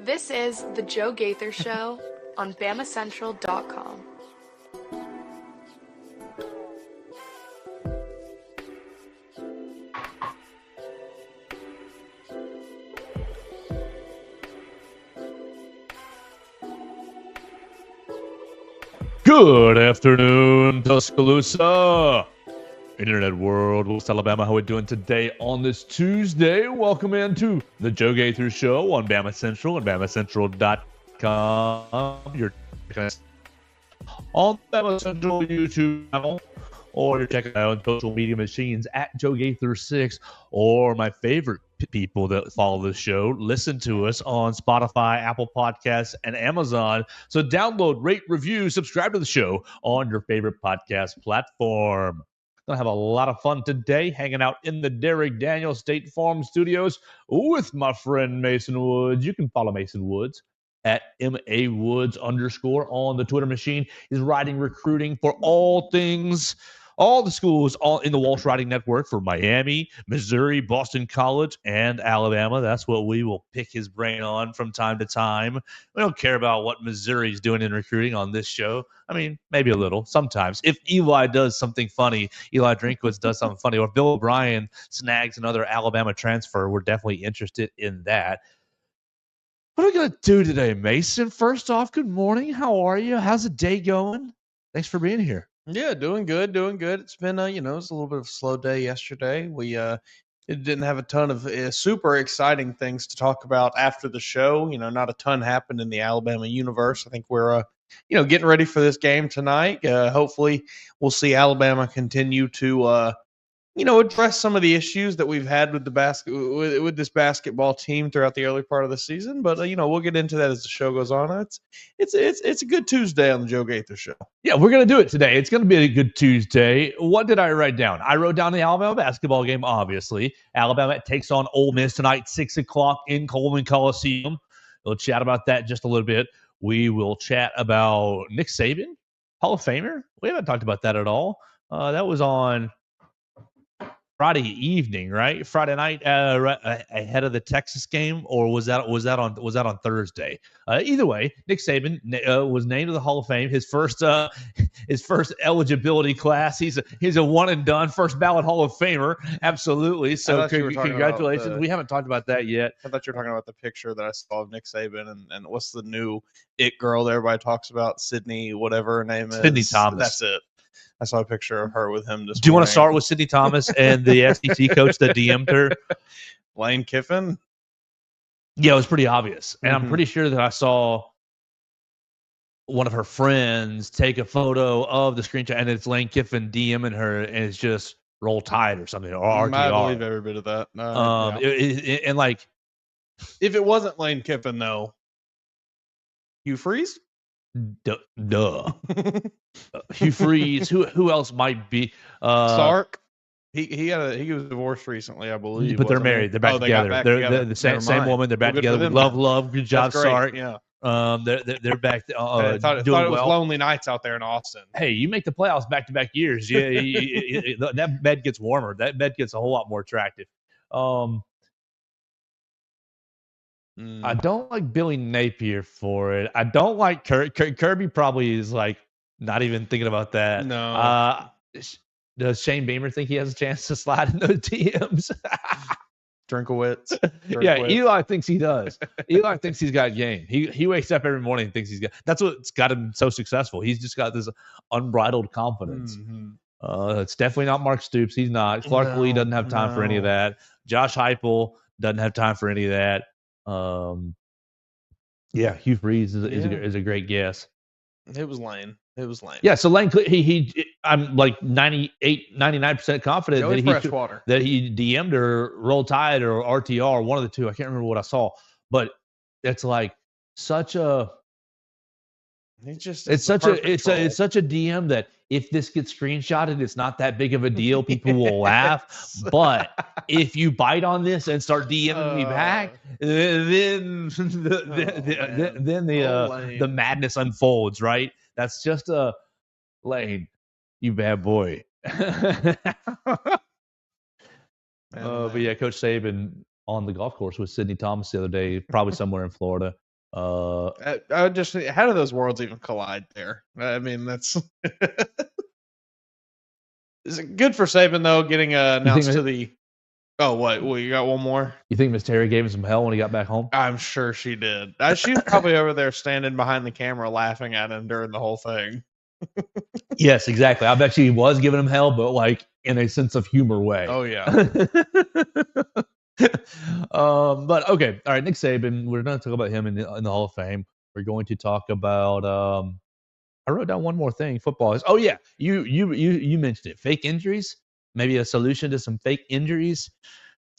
This is The Joe Gaither Show on BamaCentral.com. Good afternoon, Tuscaloosa, Internet world, West Alabama. How we doing today on this Tuesday? Welcome into the Joe Gaither Show on Bama Central and BamaCentral.com. You're on Bama Central YouTube channel, or you're checking out on social media machines at Joe Gaither 6, or my favorite people that follow the show listen to us on Spotify, Apple Podcasts, and Amazon. So download, rate, review, subscribe to the show on your favorite podcast platform. Gonna have a lot of fun today hanging out in the Derrick Daniels State Farm Studios with my friend Mason Woods. You can follow Mason Woods at MAWoods_ on the Twitter machine. He's writing recruiting for all the schools all in the Walsh Writing Network for Miami, Missouri, Boston College, and Alabama. That's what we will pick his brain on from time to time. We don't care about what Missouri's doing in recruiting on this show. I mean, maybe a little sometimes. If Eli does something funny, Eli Drinkwitz does something funny, or Bill O'Brien snags another Alabama transfer, we're definitely interested in that. What are we going to do today, Mason? First off, good morning. How are you? How's the day going? Thanks for being here. Yeah, doing good. It's been, it was a little bit of a slow day yesterday. We didn't have a ton of super exciting things to talk about after the show. Not a ton happened in the Alabama universe. I think we're, getting ready for this game tonight. Hopefully, we'll see Alabama continue to, address some of the issues that we've had with the with this basketball team throughout the early part of the season. But we'll get into that as the show goes on. It's a good Tuesday on the Joe Gaither Show. Yeah, we're going to do it today. It's going to be a good Tuesday. What did I write down? I wrote down the Alabama basketball game, obviously. Alabama takes on Ole Miss tonight, 6 o'clock in Coleman Coliseum. We'll chat about that just a little bit. We will chat about Nick Saban, Hall of Famer. We haven't talked about that at all. That was on Friday evening, right? Friday night, right ahead of the Texas game, or was that on Thursday? Either way, Nick Saban was named to the Hall of Fame. His first eligibility class. He's a one and done first ballot Hall of Famer. Absolutely. So congratulations. We haven't talked about that yet. I thought you were talking about the picture that I saw of Nick Saban and what's the new it girl that everybody talks about, Sydney, whatever her name is. Sydney Thomas. That's it. I saw a picture of her with him this Do you morning. want to start with Sydney Thomas and the SEC coach that DM'd her? Lane Kiffin? Yeah, it was pretty obvious. And I'm pretty sure that I saw one of her friends take a photo of the screenshot, and it's Lane Kiffin DMing her, and it's just Roll Tide or something, or RTR. I believe every bit of that. And like, if it wasn't Lane Kiffin, though, Hugh Freeze? Duh. Hugh Freeze. Who else might be? Sark. He was divorced recently, I believe. But they're married. They're back together. They're the same woman. They're back together. Love. Good job, Sark. Yeah. They're back. I thought it was lonely nights out there in Austin. Hey, you make the playoffs back-to-back years. Yeah, that bed gets warmer. That bed gets a whole lot more attractive. I don't like Billy Napier for it. I don't like Kirby. Probably is like not even thinking about that. No. Does Shane Beamer think he has a chance to slide in those DMs? Drinkowitz. Yeah, Eli thinks he does. Eli thinks he's got game. He wakes up every morning and thinks he's got. That's what's got him so successful. He's just got this unbridled confidence. It's definitely not Mark Stoops. He's not. Clark Lee doesn't have time for any of that. Josh Heupel doesn't have time for any of that. Yeah, Hugh Freeze is a great guess. It was Lane. Yeah, so Lane, I'm like 99% confident that he DM'd her Roll Tide or RTR, one of the two. I can't remember what I saw, but it's like such a. It's such a DM that if this gets screenshotted, it's not that big of a deal. People will laugh. But if you bite on this and start DMing me back, then the madness unfolds, right? That's just a Lane, you bad boy. But yeah, Coach Saban on the golf course with Sydney Thomas the other day, probably somewhere in Florida. I just how do those worlds even collide there? I mean, that's is it good for Saban though getting announced to the. Oh, what? Well, you got one more? You think Miss Terry gave him some hell when he got back home? I'm sure she did. She's probably over there standing behind the camera laughing at him during the whole thing. Yes, exactly. I bet she was giving him hell, but like in a sense of humor way. Oh yeah. But okay, all right. Nick Saban. We're going to talk about him in the Hall of Fame. We're going to talk about. I wrote down one more thing. Football is. Oh yeah, you mentioned it. Fake injuries. Maybe a solution to some fake injuries.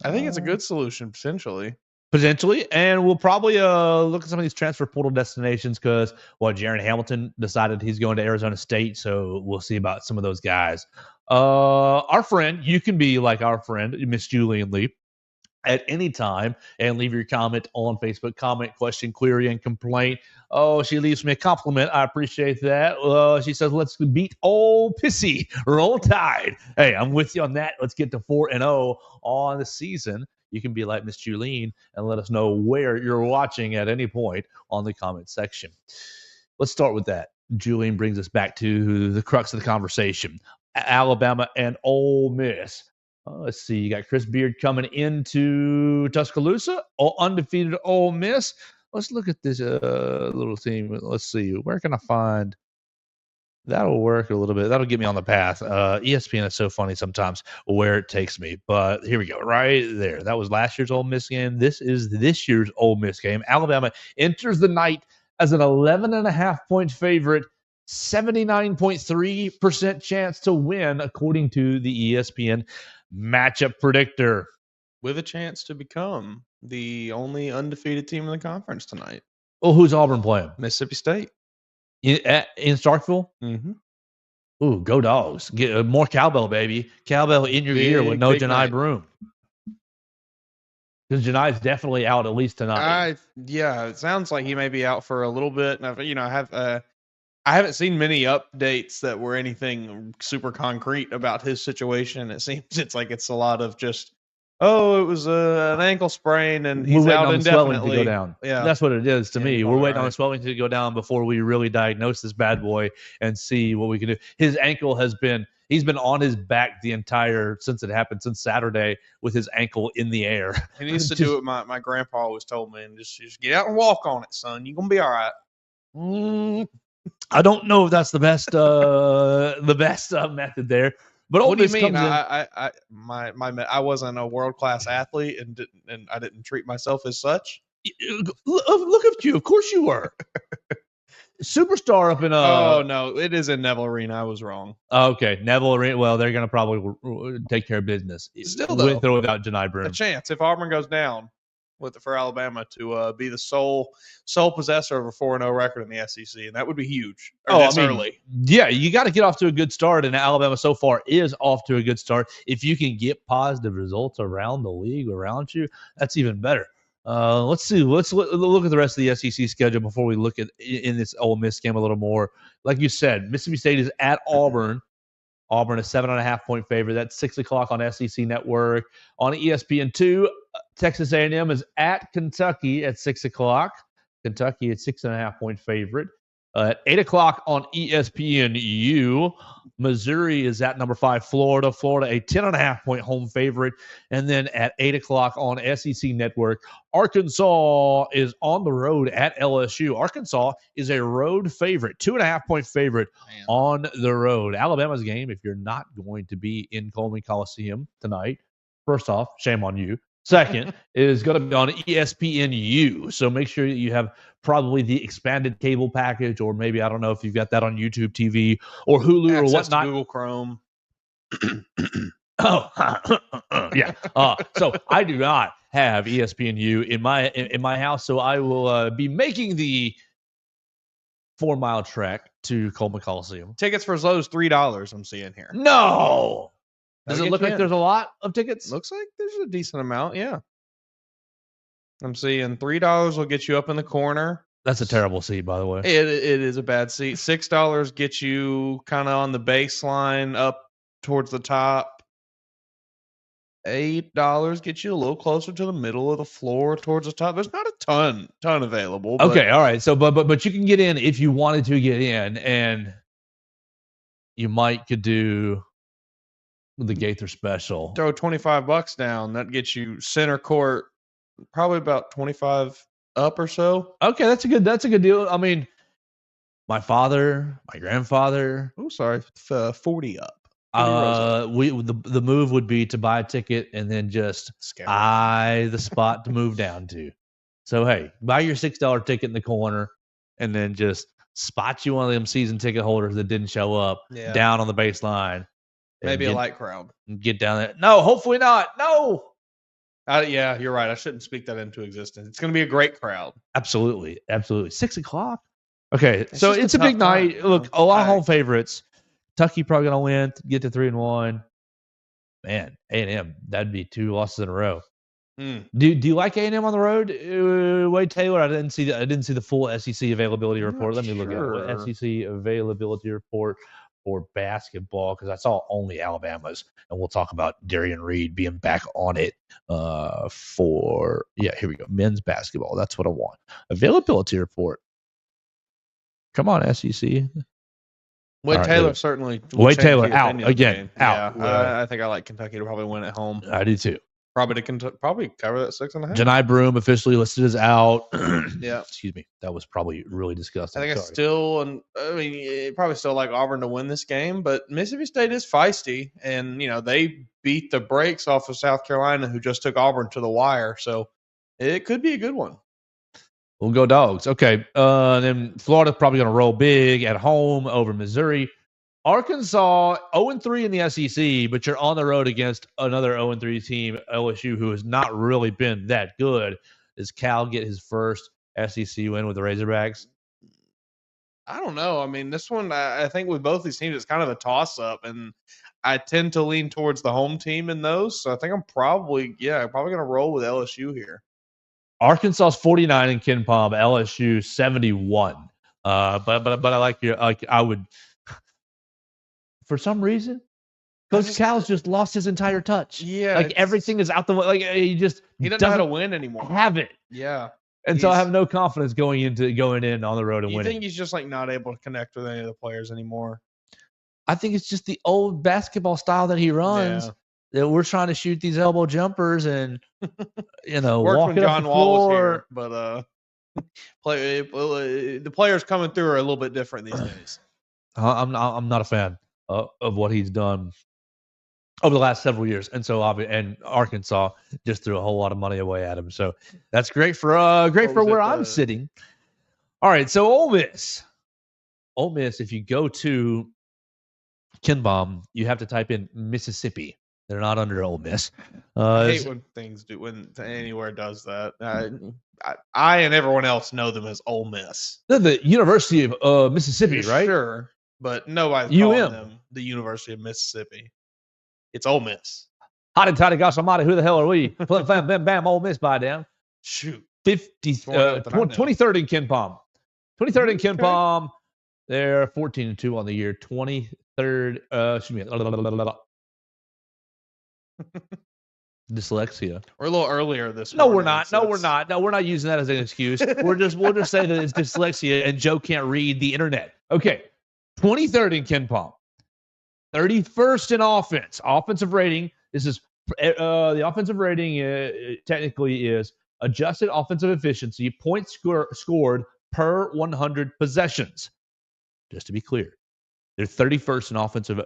I think it's a good solution potentially. Potentially, and we'll probably look at some of these transfer portal destinations because Jaron Hamilton decided he's going to Arizona State, so we'll see about some of those guys. Our friend, you can be like our friend, Miss Julian Lee, at any time and leave your comment on Facebook. Comment, question, query, and complaint. Oh, she leaves me a compliment. I appreciate that. She says, let's beat old Pissy. Roll Tide. Hey, I'm with you on that. Let's get to 4-0 on the season. You can be like Miss Julene and let us know where you're watching at any point on the comment section. Let's start with that. Julene brings us back to the crux of the conversation. Alabama and Ole Miss. Let's see. You got Chris Beard coming into Tuscaloosa. Undefeated Ole Miss. Let's look at this little team. Let's see. Where can I find? That'll work a little bit. That'll get me on the path. ESPN is so funny sometimes where it takes me. But here we go. Right there. That was last year's Ole Miss game. This is this year's Ole Miss game. Alabama enters the night as an 11.5-point favorite. 79.3% chance to win, according to the ESPN matchup predictor. With a chance to become the only undefeated team in the conference tonight. Oh, who's Auburn playing? Mississippi State. In Starkville? Mm-hmm. Ooh, go Dogs. Get more cowbell, baby. Cowbell in your ear with no Janai Broom. Because Janai's definitely out at least tonight. Yeah, it sounds like he may be out for a little bit. And I haven't seen many updates that were anything super concrete about his situation. It seems it's a lot of just, it was an ankle sprain and he's out indefinitely. To go down. Yeah, that's what it is to me. We're waiting on the right. swelling to go down before we really diagnose this bad boy and see what we can do. His ankle he's been on his back since it happened, since Saturday, with his ankle in the air. He needs to do what my grandpa always told me, and just get out and walk on it, son. You're gonna be all right. I don't know if that's the best method there. But what do you mean? I wasn't a world class athlete and I didn't treat myself as such. Look at you. Of course you were. Superstar up in oh no, it is in Neville Arena. I was wrong. Okay, Neville Arena. Well, they're going to probably take care of business. Still though, with or without Janai Broom. A chance if Auburn goes down for Alabama to be the sole possessor of a 4-0 record in the SEC, and that would be huge. Early. Yeah, you got to get off to a good start, and Alabama so far is off to a good start. If you can get positive results around the league, around you, that's even better. Let's see. Let's look at the rest of the SEC schedule before we look at in this Ole Miss game a little more. Like you said, Mississippi State is at Auburn. Auburn, a 7.5-point favorite. That's 6:00 on SEC Network. On ESPN2, Texas A&M is at Kentucky at 6:00. Kentucky at 6.5-point favorite. At 8:00 on ESPNU, Missouri is at number 5, Florida. Florida, a 10.5-point home favorite. And then at 8:00 on SEC Network, Arkansas is on the road at LSU. Arkansas is a road favorite, 2.5-point favorite on the road. Alabama's game, if you're not going to be in Coleman Coliseum tonight, first off, shame on you. Second is going to be on ESPNU. So make sure that you have probably the expanded cable package, or maybe, I don't know if you've got that on YouTube TV or Hulu Access or whatnot. To Google Chrome. Yeah. So I do not have ESPNU in my house, so I will be making the 4-mile trek to Coleman Coliseum. Tickets for as low as $3. I'm seeing here. No. Does it look like there's a lot of tickets? Looks like there's a decent amount, yeah. I'm seeing $3 will get you up in the corner. That's a terrible seat, by the way. It is a bad seat. $6 gets you kind of on the baseline up towards the top. $8 gets you a little closer to the middle of the floor towards the top. There's not a ton available. But Okay, all right. So, but you can get in if you wanted to get in, and you could do the Gaither special. throw $25 down. That gets you center court, probably about 25 up or so. Okay, that's a good deal. I mean, my father, my grandfather. Oh, sorry, 40 up. 40 rows up. The move would be to buy a ticket and then just Scout. eye the spot to move down to. So hey, buy your $6 ticket in the corner, and then just spot you one of them season ticket holders that didn't show up down on the baseline. Maybe a light crowd. Get down there. No, hopefully not. No. Yeah, you're right. I shouldn't speak that into existence. It's going to be a great crowd. Absolutely. 6:00. Okay, It's so just a it's a big tough time, night. Look, a lot of Right. home favorites. Kentucky probably gonna win, get to 3-1. Man, A&M, that'd be 2 losses in a row. Mm. Do you like A&M on the road, Wade Taylor? I didn't see the full SEC availability I'm report. not Let me look at sure. it. SEC availability report for basketball, because I saw only Alabama's, and we'll talk about Darian Reed being back on it here we go, men's basketball. That's what I want. Availability report. Come on, SEC. Wade All right, Taylor good. certainly. will Wade change Taylor the out opinion of the again. game. Out. Yeah, I think I like Kentucky to probably win at home. I do too. Probably cover that 6.5. Janai Broom officially listed as out. Yeah. Excuse me. That was probably really disgusting. I think Sorry. it's still, and I mean, probably still like Auburn to win this game, but Mississippi State is feisty, and they beat the brakes off of South Carolina, who just took Auburn to the wire. So it could be a good one. We'll go Dogs. Okay. Then Florida's probably going to roll big at home over Missouri. Arkansas 0-3 in the SEC, but you're on the road against another 0-3 team, LSU, who has not really been that good. Does Cal get his first SEC win with the Razorbacks? I don't know. I mean, this one, I think with both these teams, it's kind of a toss-up, and I tend to lean towards the home team in those. So I think I'm probably going to roll with LSU here. Arkansas's 49 in Ken Palm, LSU 71. But I I would, for some reason, Coach Cal's just lost his entire touch. Yeah, like everything is out the way. Like he doesn't know how to win anymore. Have it. Yeah. And so I have no confidence going in on the road and winning. You think he's just like not able to connect with any of the players anymore? I think it's just the old basketball style that he runs. Yeah. That we're trying to shoot these elbow jumpers and Worked walking when John up the Wall floor. was here, but the players coming through are a little bit different these days. I'm not a fan of what he's done over the last several years, and so and Arkansas just threw a whole lot of money away at him. So that's great for where I'm sitting. All right, so Ole Miss. If you go to Kenbom, you have to type in Mississippi. They're not under Ole Miss. I hate when anywhere does that. I and everyone else know them as Ole Miss. They're the University of Mississippi, right? Sure, but nobody's calling them the University of Mississippi. It's Ole Miss. Hotty toddy gosh almighty, who the hell are we? Bam, bam, bam, Ole Miss by down. Shoot. 23rd in Ken Palm. 23rd in Ken Palm. They're 14-2 on the year. 23rd. Excuse me. Dyslexia. We're a little earlier this No, morning. we're not. No, we're not. No, we're not using that as an excuse. We'll just say that it's dyslexia and Joe can't read the internet. Okay. 23rd in Ken Palm. 31st in offense. Offensive rating. This is the offensive rating technically is adjusted offensive efficiency, points scored per 100 possessions. Just to be clear, they're 31st in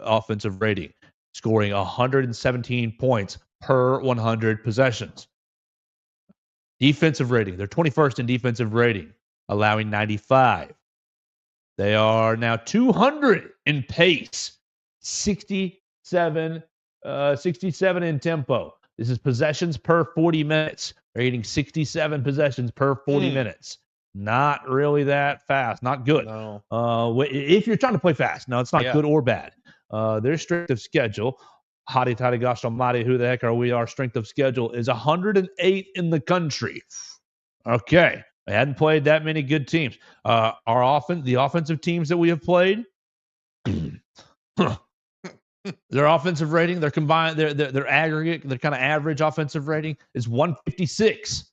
offensive rating, scoring 117 points per 100 possessions. Defensive rating, they're 21st in defensive rating, allowing 95. They are now 200 in pace, 67 in tempo. This is possessions per 40 minutes. They're getting 67 possessions per 40 minutes. Not really that fast. Not good. No. If you're trying to play fast. No, it's not good or bad. Their strength of schedule, hotty toddy gosh almighty, who the heck are we? Our strength of schedule is 108 in the country. Okay. They hadn't played that many good teams. The offensive teams that we have played, their offensive rating, their combined, their aggregate, their kind of average offensive rating is 156.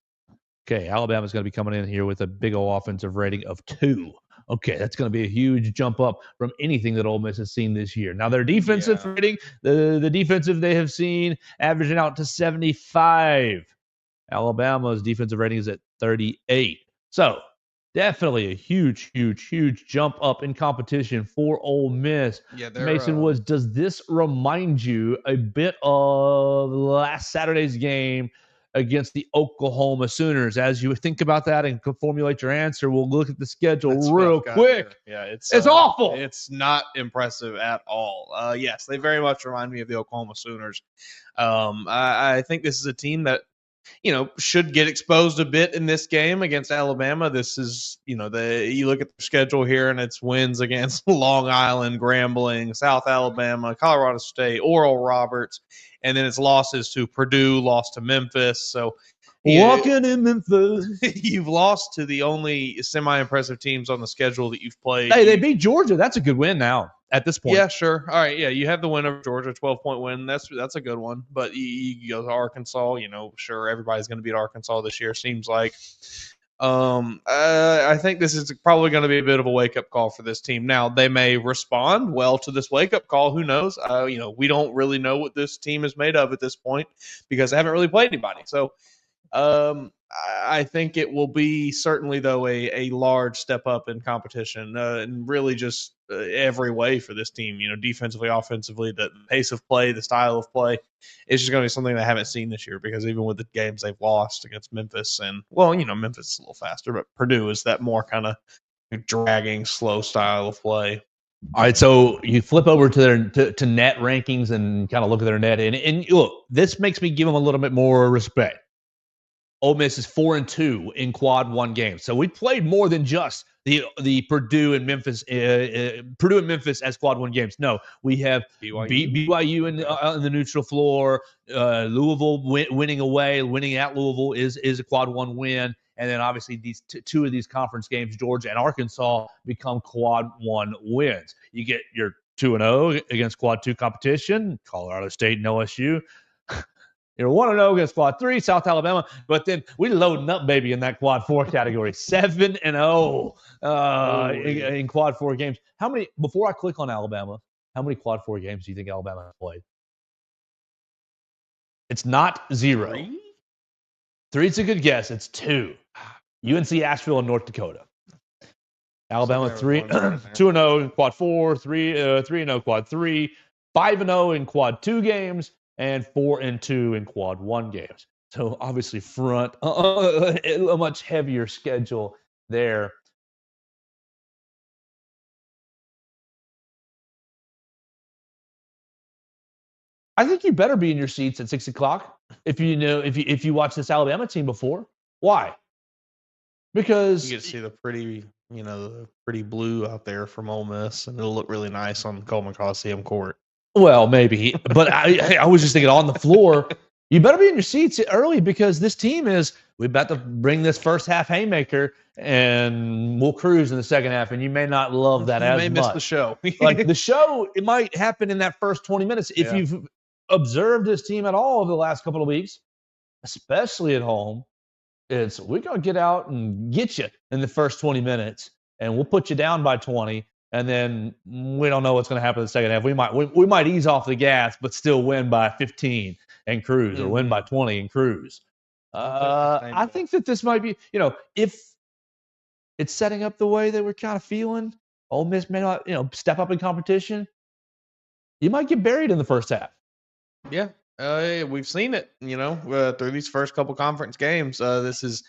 Okay, Alabama's going to be coming in here with a big old offensive rating of 2. Okay, that's going to be a huge jump up from anything that Ole Miss has seen this year. Now, their defensive rating, the defensive they have seen, averaging out to 75. Alabama's defensive rating is at 38. So, definitely a huge, huge, huge jump up in competition for Ole Miss. Yeah, Mason Woods, does this remind you a bit of last Saturday's game against the Oklahoma Sooners? As you think about that and formulate your answer, we'll look at the schedule real quick. Yeah, it's awful. It's not impressive at all. Yes, they very much remind me of the Oklahoma Sooners. I think this is a team that should get exposed a bit in this game against Alabama. This is, you look at the schedule here and it's wins against Long Island, Grambling, South Alabama, Colorado State, Oral Roberts, and then it's losses to Purdue, lost to Memphis. So walking in Memphis, you've lost to the only semi-impressive teams on the schedule that you've played. Hey, they beat Georgia. That's a good win now at this point. Yeah, sure. All right, yeah, you have the win over Georgia, 12-point win. That's a good one. But you go to Arkansas, sure, everybody's going to beat Arkansas this year, seems like. I think this is probably going to be a bit of a wake-up call for this team. Now, they may respond well to this wake-up call. Who knows? We don't really know what this team is made of at this point because they haven't really played anybody. So, I think it will be certainly, though, a large step up in competition and really just every way for this team, defensively, offensively, the pace of play, the style of play. It's just going to be something I haven't seen this year because even with the games they've lost against Memphis and, Memphis is a little faster, but Purdue is that more kind of dragging, slow style of play. All right, so you flip over to their to net rankings and kind of look at their net, and look, this makes me give them a little bit more respect. Ole Miss is 4-2 in quad 1 games. So we played more than just the Purdue and Memphis as quad 1 games. No, we have BYU in the neutral floor. Louisville winning away, winning at Louisville is a quad 1 win. And then obviously these two of these conference games, Georgia and Arkansas, become quad 1 wins. You get your 2-0 against quad 2 competition, Colorado State and OSU. You're 1-0 against quad 3, South Alabama, but then we loading up, baby, in that quad 4 category. 7-0 in quad 4 games. How many, before I click on Alabama, how many quad 4 games do you think Alabama has played? It's not 0. 3 is a good guess. It's 2. UNC Asheville and North Dakota. Alabama 2-0 in quad 4, 3-0 quad 3, 5-0 in quad 2 games, and 4-2 in quad 1 games. So obviously a much heavier schedule there. I think you better be in your seats at 6:00 if you watch this Alabama team before. Why? Because you get to see the pretty blue out there from Ole Miss, and it'll look really nice on Coleman Coliseum court. Well, maybe, but I was just thinking on the floor, you better be in your seats early because this team we're about to bring this first half haymaker and we'll cruise in the second half, and you may not love that as much. You may miss the show. Like the show, it might happen in that first 20 minutes. If you've observed this team at all over the last couple of weeks, especially at home, we're going to get out and get you in the first 20 minutes, and we'll put you down by 20. And then we don't know what's going to happen in the second half. We might ease off the gas, but still win by 15 and cruise, or win by 20 and cruise. I think that this might be, if it's setting up the way that we're kind of feeling, Ole Miss may not, step up in competition. You might get buried in the first half. Yeah, we've seen it, through these first couple conference games. This is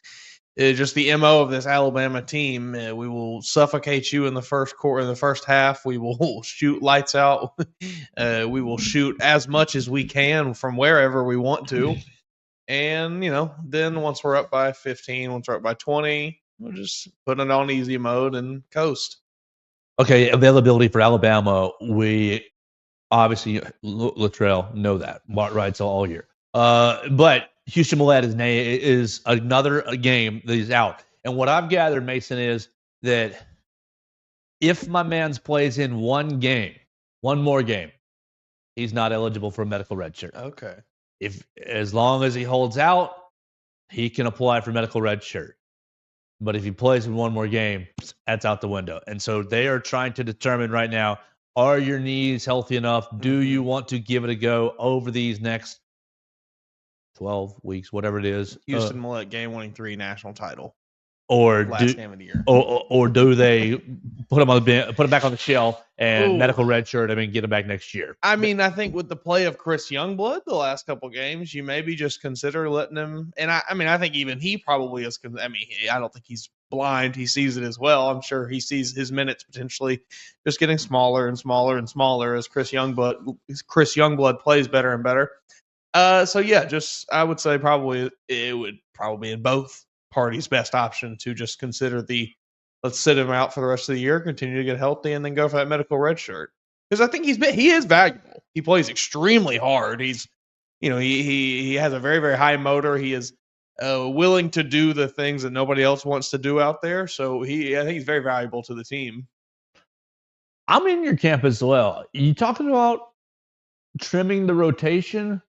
just the MO of this Alabama team. We will suffocate you in the first quarter, in the first half. We will shoot lights out. We will shoot as much as we can from wherever we want to. And, then once we're up by 15, once we're up by 20, we'll just put it on easy mode and coast. Okay, availability for Alabama. We obviously, Luttrell, know that. Right, so all year. But Houston Millett is another game that he's out. And what I've gathered, Mason, is that if my man's plays in one more game, he's not eligible for a medical red shirt. Okay. As long as he holds out, he can apply for medical red shirt. But if he plays in one more game, that's out the window. And so they are trying to determine right now, are your knees healthy enough? Do you want to give it a go over these next 12 weeks, whatever it is? Houston will let game-winning 3 national title. Or Last game of the year. Or do they put him on the bench, put him back on the shelf and medical red shirt him and get him back next year? I mean, I think with the play of Chris Youngblood the last couple games, you maybe just consider letting him. And I think even he probably is. I mean, I don't think he's blind. He sees it as well. I'm sure he sees his minutes potentially just getting smaller and smaller and smaller as Chris Youngblood plays better and better. So yeah, just I would say probably it would probably be in both parties' best option to just consider let's sit him out for the rest of the year, continue to get healthy, and then go for that medical red shirt. Because I think he is valuable. He plays extremely hard. He's, he has a very, very high motor. He is willing to do the things that nobody else wants to do out there. So I think he's very valuable to the team. I'm in your camp as well. You talking about trimming the rotation?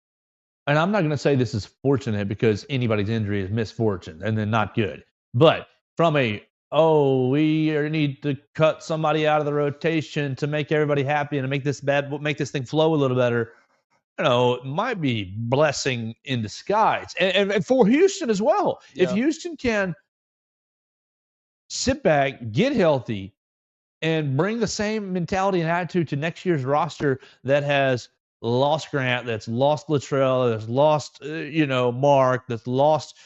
And I'm not going to say this is fortunate because anybody's injury is misfortune and then not good. But from we need to cut somebody out of the rotation to make everybody happy and to make this thing flow a little better. It might be blessing in disguise. And for Houston as well. Yeah. If Houston can sit back, get healthy, and bring the same mentality and attitude to next year's roster that has lost Grant, that's lost Luttrell, that's lost, Mark, that's lost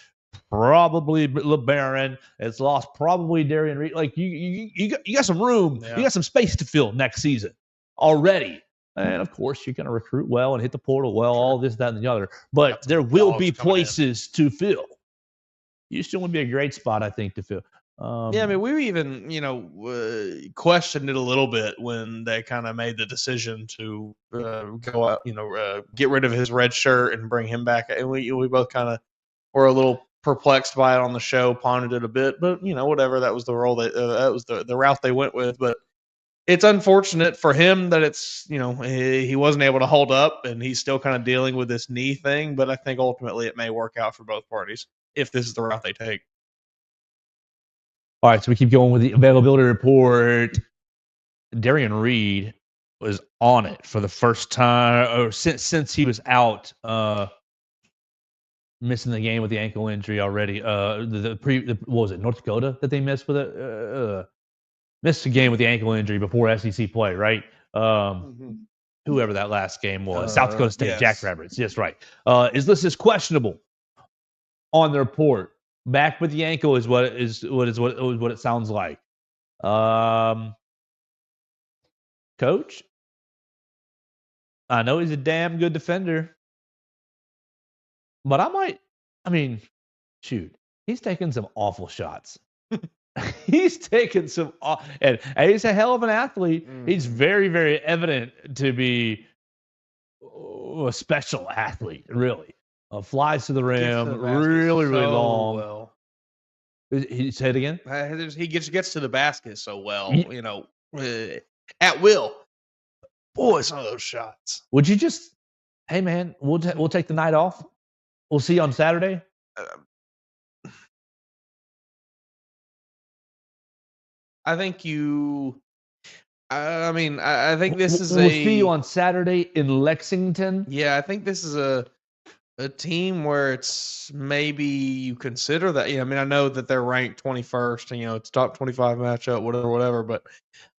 probably LeBaron, that's lost probably Darian Reed. Like you got some room, you got some space to fill next season already. And of course, you're going to recruit well and hit the portal well, all this, that, and the other. But there will be places to fill. Houston would be a great spot, I think, to fill. I mean, we even, questioned it a little bit when they kind of made the decision to go out, get rid of his red shirt and bring him back. And we both kind of were a little perplexed by it on the show, pondered it a bit, but whatever. That was the role that was the route they went with. But it's unfortunate for him that it's he wasn't able to hold up, and he's still kind of dealing with this knee thing. But I think ultimately it may work out for both parties if this is the route they take. All right, so we keep going with the availability report. Darian Reed was on it for the first time, or since he was out, missing the game with the ankle injury already. What was it, North Dakota that they missed with it? Missed the game with the ankle injury before SEC play, right? Whoever that last game was, South Dakota State, yes. Jackrabbits. Yes, right. Is listed as questionable on the report. Back with the ankle is what it sounds like. Coach, I know he's a damn good defender, but he's taking some awful shots. He's taking some, and he's a hell of an athlete. He's very, very evident to be a special athlete, really. Flies to the rim, really, really long. Well. He say it again. He gets to the basket so well, at will. Boy, some of those shots. Would you just, hey man, we'll take the night off. We'll see you on Saturday. I think you. I mean, I think this is we'll see you on Saturday in Lexington. Yeah, I think this is a team where it's maybe you consider that. Yeah, I mean, I know that they're ranked 21st, and it's top 25 matchup, whatever. But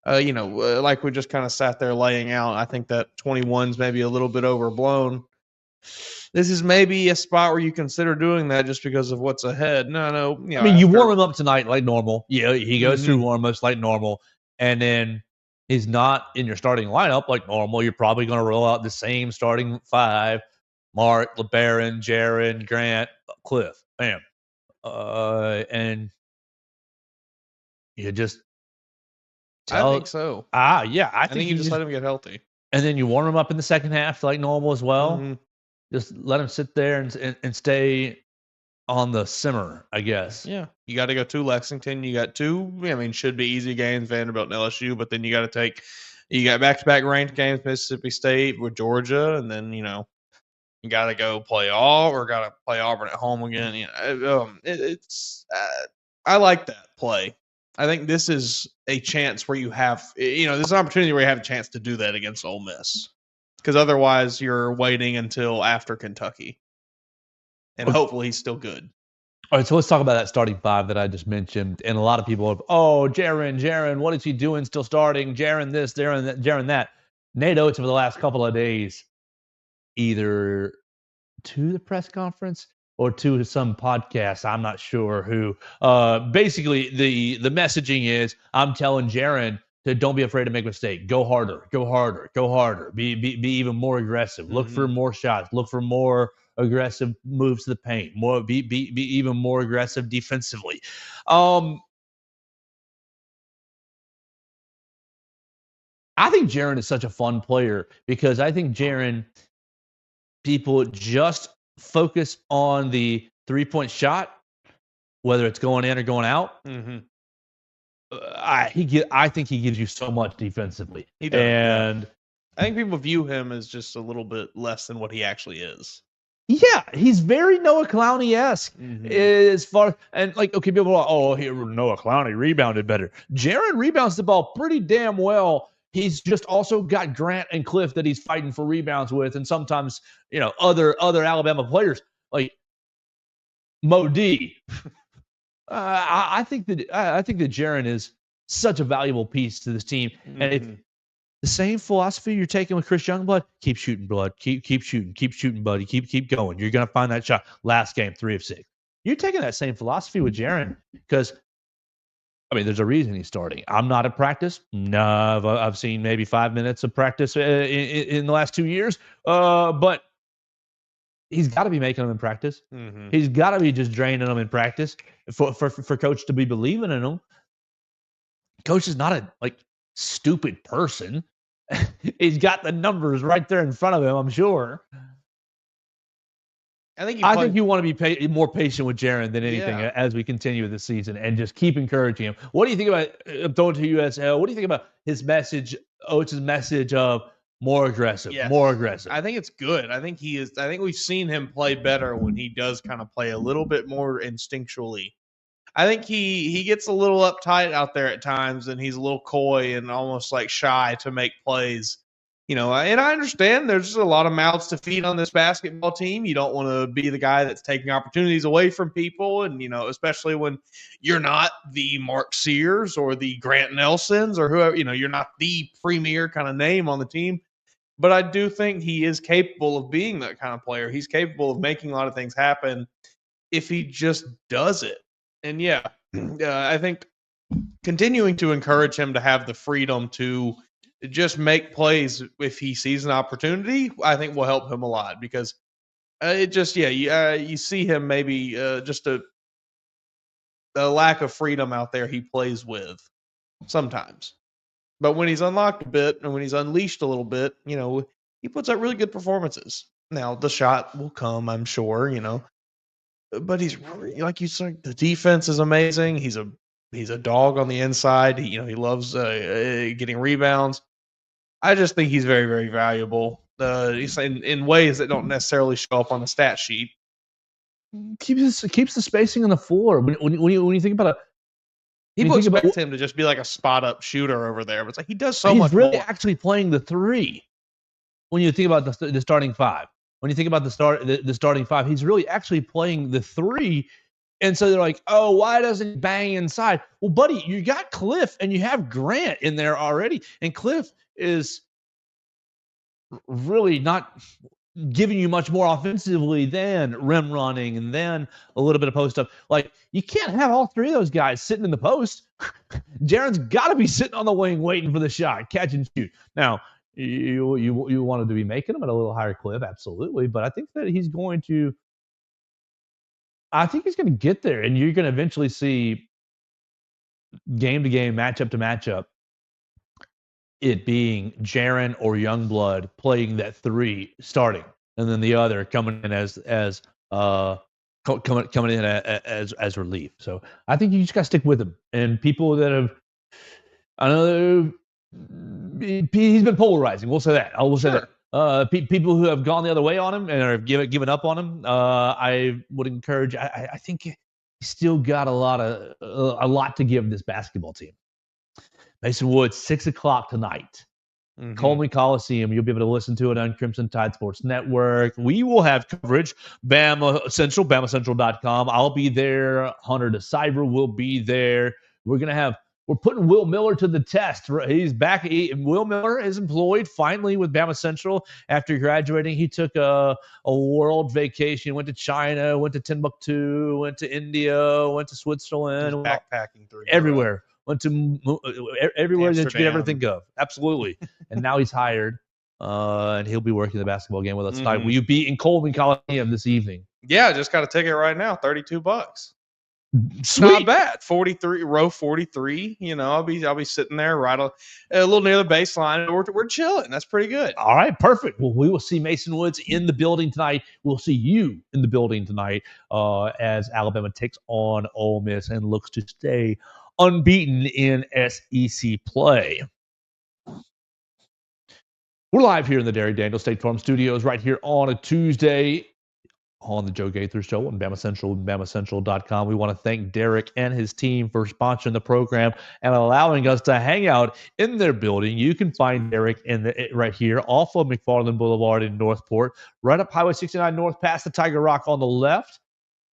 like we just kind of sat there laying out, I think that 21's maybe a little bit overblown. This is maybe a spot where you consider doing that just because of what's ahead. No. You warm him up tonight like normal. Yeah, he goes through warm-ups like normal, and then he's not in your starting lineup like normal. You're probably going to roll out the same starting 5. Mark, LeBaron, Jaron, Grant, Cliff, bam. And you just I think so. Yeah. I think you just let him get healthy. And then you warm him up in the second half like normal as well. Mm-hmm. Just let him sit there and stay on the simmer, I guess. Yeah. You got to go to Lexington. You got 2, should be easy games, Vanderbilt and LSU, but then you got back-to-back ranked games, Mississippi State with Georgia, and then, You got to go play got to play Auburn at home again. I like that play. I think this is a chance where you have, this is an opportunity where you have a chance to do that against Ole Miss, because otherwise you're waiting until after Kentucky, and hopefully he's still good. All right, so let's talk about that starting five that I just mentioned. And a lot of people have, Jaron, what is he doing still starting? Jaron this, Jaron that. Nate Oates over the last couple of days, either to the press conference or to some podcast, I'm not sure who. Basically, the messaging is, I'm telling Jaron to don't be afraid to make a mistake. Go harder, go harder, go harder. Be even more aggressive. Look for more shots. Look for more aggressive moves to the paint. Be even more aggressive defensively. I think Jaron is such a fun player because I think Jaron, people just focus on the 3-point shot, whether it's going in or going out. Mm-hmm. I think he gives you so much defensively. He does, and I think people view him as just a little bit less than what he actually is. Yeah, he's very Noah Clowney-esque as far, and like, okay, people are like, here Noah Clowney rebounded better. Jaron rebounds the ball pretty damn well. He's just also got Grant and Cliff that he's fighting for rebounds with, and sometimes, other Alabama players like Mo D. I think that Jaron is such a valuable piece to this team, and if the same philosophy you're taking with Chris Youngblood, keep shooting, blood. Keep shooting, buddy. Keep going. You're gonna find that shot. Last game, 3 of 6. You're taking that same philosophy with Jaron because, there's a reason he's starting. I'm not at practice. No, I've seen maybe 5 minutes of practice in the last 2 years. But he's got to be making them in practice. He's got to be just draining them in practice for coach to be believing in him. Coach is not a stupid person. He's got the numbers right there in front of him, I'm sure. I think you want to be more patient with Jaron than anything as we continue this season and just keep encouraging him. What do you think about throwing to USL? What do you think about his message, Oates' message of more aggressive, more aggressive? I think it's good. I think we've seen him play better when he does kind of play a little bit more instinctually. I think he gets a little uptight out there at times, and he's a little coy and almost shy to make plays. And I understand there's just a lot of mouths to feed on this basketball team. You don't want to be the guy that's taking opportunities away from people, and especially when you're not the Mark Sears or the Grant Nelsons or whoever. You're not the premier kind of name on the team. But I do think he is capable of being that kind of player. He's capable of making a lot of things happen if he just does it. And I think continuing to encourage him to have the freedom to just make plays if he sees an opportunity, I think will help him a lot because you see him maybe just a lack of freedom out there he plays with sometimes. But when he's unlocked a bit and when he's unleashed a little bit, he puts out really good performances. Now the shot will come, I'm sure, but he's like you said, the defense is amazing. He's a dog on the inside. He loves getting rebounds. I just think he's very, very valuable. He's in ways that don't necessarily show up on the stat sheet. Keeps the spacing on the floor. When you think about it, people expect him to just be like a spot up shooter over there, but it's like he does so much. He's really more. Actually playing the 3. When you think about the starting 5. When you think about the starting 5, he's really actually playing the 3. And so they're like, oh, why doesn't he bang inside? Well, buddy, you got Cliff and you have Grant in there already. And Cliff is really not giving you much more offensively than rim running and then a little bit of post up. You can't have all 3 of those guys sitting in the post. Jaron's got to be sitting on the wing waiting for the shot, catch and shoot. Now, you wanted to be making them at a little higher clip, absolutely. But I think that he's going to get there, and you're going to eventually see game to game, matchup to matchup, it being Jaron or Youngblood playing that 3 starting, and then the other coming in as relief. So I think you just got to stick with him. And people that have, I know he's been polarizing. We'll say that. People who have gone the other way on him and are given up on him, I would encourage. I think he's still got a lot to give this basketball team. Mason Woods, 6:00 tonight. Mhm. Coleman Coliseum. You'll be able to listen to it on Crimson Tide Sports Network. We will have coverage. Bama Central, BamaCentral.com. I'll be there. Hunter DeCyber will be there. We're putting Will Miller to the test. He's back. Will Miller is employed finally with Bama Central after graduating. He took a world vacation, went to China, went to Timbuktu, went to India, went to Switzerland. Backpacking through everywhere. Went to everywhere Amsterdam. that you could ever think of. Absolutely. And now he's hired, and he'll be working the basketball game with us tonight. Will you be in Coleman Coliseum this evening? Yeah, I just got a ticket right now, $32. Sweet. Not bad. 43, row 43. I'll be sitting there right a little near the baseline. We're chilling. That's pretty good. All right, perfect. Well, we will see Mason Woods in the building tonight. We'll see you in the building tonight as Alabama takes on Ole Miss and looks to stay unbeaten in SEC play. We're live here in the Derek Daniel State Farm Studios right here on a Tuesday on the Joe Gaither Show on Bama Central and BamaCentral.com. We want to thank Derek and his team for sponsoring the program and allowing us to hang out in their building. You can find Derek right here off of McFarland Boulevard in Northport, right up Highway 69 North past the Tiger Rock on the left.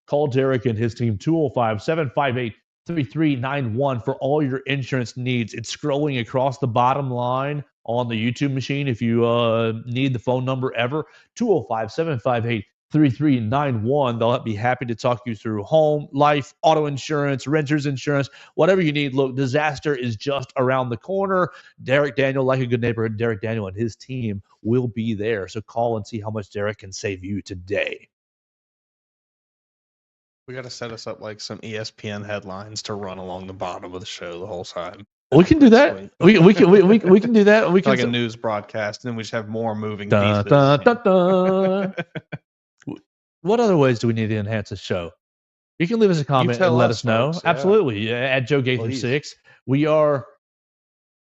Call Derek and his team, 205-758-3391 for all your insurance needs. It's scrolling across the bottom line on the YouTube machine if you need the phone number ever, 205-758-3391. They'll be happy to talk you through home, life, auto insurance, renter's insurance, whatever you need. Look, disaster is just around the corner. Derek Daniel, like a good neighbor, Derek Daniel and his team will be there. So call and see how much Derek can save you today. We got to set us up like some ESPN headlines to run along the bottom of the show the whole time. We can do that. We can do that. We can like a news broadcast, and then we just have more moving dun, pieces. Dun, dun, dun. What other ways do we need to enhance the show? You can leave us a comment and let us know. Folks, yeah. Absolutely. At Joe Gaither 6. We are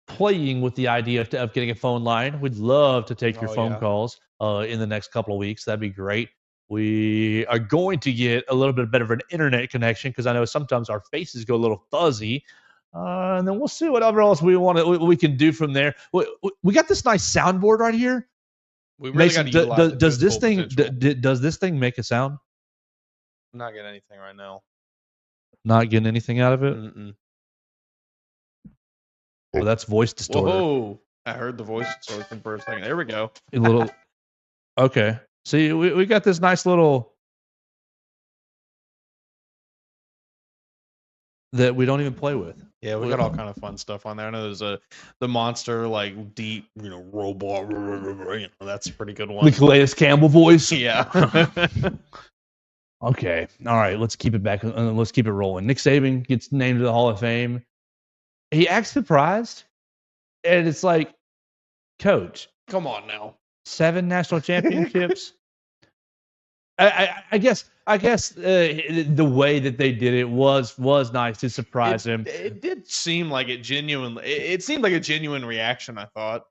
playing with the idea of getting a phone line. We'd love to take your phone calls in the next couple of weeks. That'd be great. We are going to get a little bit better of an internet connection because I know sometimes our faces go a little fuzzy. And then we'll see whatever else we can do from there. We got this nice soundboard right here. We really Mason, does this thing make a sound? I'm not getting anything right now. Not getting anything out of it? Mm-mm. Well, that's voice distorter. Whoa! I heard the voice distortion for a second. There we go. A little. Okay. See, we got this nice little that we don't even play with. Yeah, we got all kind of fun stuff on there. I know there's the monster like deep, robot. That's a pretty good one. The Calais Campbell voice. Yeah. Okay. All right. Let's keep it back. Let's keep it rolling. Nick Saban gets named to the Hall of Fame. He acts surprised, and it's like, Coach, come on now. 7 national championships. I guess the way that they did it was nice to surprise him. It did seem like it genuinely. It seemed like a genuine reaction. I thought,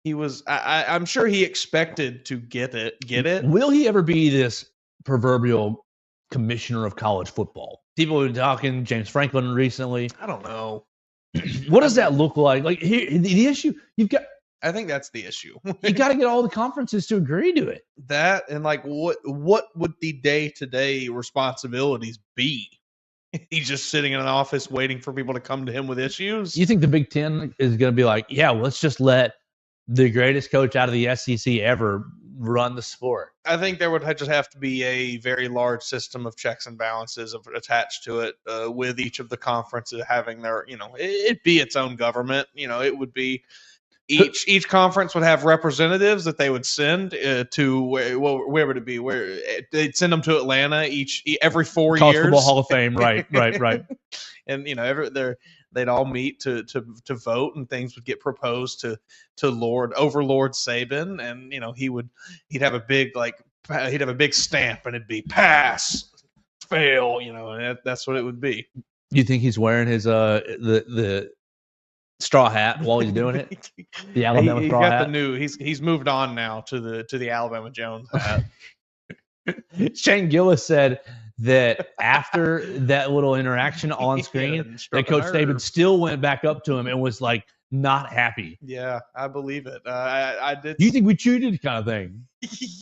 he was. I'm sure he expected to get it. Will he ever be this proverbial commissioner of college football? People have been talking James Franklin recently. I don't know. What does that look like? Like here, the issue you've got. I think that's the issue. You got to get all the conferences to agree to it. That and like what would the day-to-day responsibilities be? He's just sitting in an office waiting for people to come to him with issues. You think the Big Ten is going to be like, yeah, well, let's just let the greatest coach out of the SEC ever run the sport? I think there would just have to be a very large system of checks and balances attached to it, with each of the conferences having their, it'd be its own government. It would be. Each conference would have representatives that they would send to where would it be? Where they'd send them to Atlanta every 4 years. College Football Hall of Fame, right. And they'd all meet to vote, and things would get proposed to Lord Saban, and he'd have a big stamp, and it'd be pass, fail, and that's what it would be. You think he's wearing his the straw hat while he's doing it. The Alabama he's straw got hat. the new. He's moved on now to the Alabama Jones hat. Shane Gillis said that after that little interaction on Yeah, screen, and struck that a Coach Saban nerve. still went back up to him and was like not happy. Yeah, I believe it. I did. You think we cheated, kind of thing?